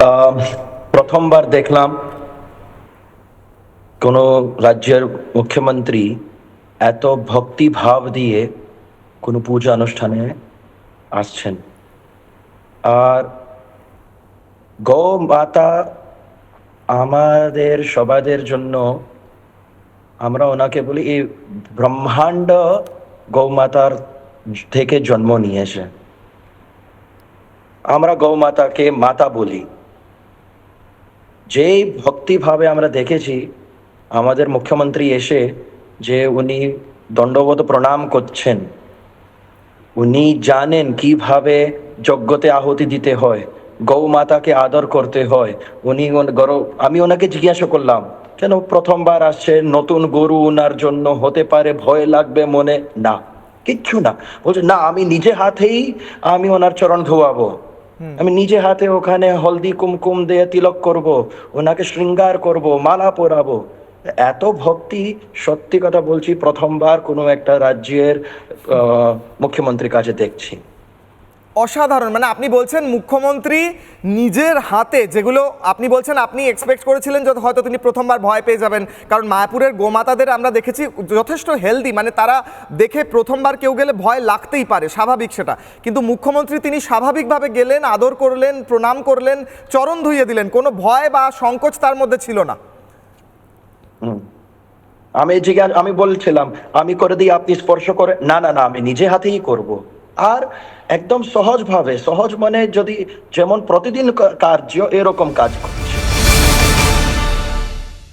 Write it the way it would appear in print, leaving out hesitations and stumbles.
আহ, প্রথমবার দেখলাম কোন রাজ্যের মুখ্যমন্ত্রী এত ভক্তি ভাব দিয়ে কোনো পূজা অনুষ্ঠানে আসছেন। আর গো মাতা আমাদের সবাদের জন্য, আমরা ওনাকে বলি এই ব্রহ্মাণ্ড গৌমাতার থেকে জন্ম নিয়েছে। আমরা গৌমাতাকে মাতা বলি। যেই ভক্তিভাবে আমরা দেখেছি আমাদের মুখ্যমন্ত্রী এসে, যে উনি দণ্ডবত প্রণাম করছেন, উনি জানেন কিভাবে যজ্ঞতে আহুতি দিতে হয়, গৌমাতাকে আদর করতে হয়। আমি ওনাকে জিজ্ঞাসা করলাম, কেন প্রথমবার আসছে, নতুন গরু ওনার জন্য হতে পারে, ভয় লাগবে মনে? না, কিচ্ছু না। বলছে না, আমি নিজে হাতেই আমি ওনার চরণ ধোয়াবো, আমি নিজে হাতে ওখানে হলদি কুমকুম দিয়ে তিলক করব, ওনাকে শৃঙ্গার করব, মালা পরাবো। এত ভক্তি, সত্যি কথা বলছি, প্রথমবার কোনো একটা রাজ্যের মুখ্যমন্ত্রীর কাছে দেখছি। অসাধারণ। মানে আপনি বলছেন মুখ্যমন্ত্রী নিজের হাতে, যেগুলো আপনি বলছেন আপনি এক্সপেক্ট করেছিলেন যে হয়তো তিনি প্রথমবার ভয় পেয়ে যাবেন, কারণ মায়াপুরের গোমাতাদের আমরা দেখেছি যথেষ্ট হেলদি, মানে তারা দেখে প্রথমবার কেউ গেলে ভয় লাগতেই পারে, স্বাভাবিক সেটা। কিন্তু মুখ্যমন্ত্রী তিনি স্বাভাবিকভাবে গেলেন, আদর করলেন, প্রণাম করলেন, চরণ ধুইয়ে দিলেন, কোনো ভয় বা সংকোচ তার মধ্যে ছিল না। আমি বলছিলাম আমি করে দিই, আপনি স্পর্শ করে, না না না, আমি নিজে হাতেই করব। আর একদম সহজ ভাবে, সহজ মানে যদি যেমন প্রতিদিন কার্য এরকম কাজ করছে।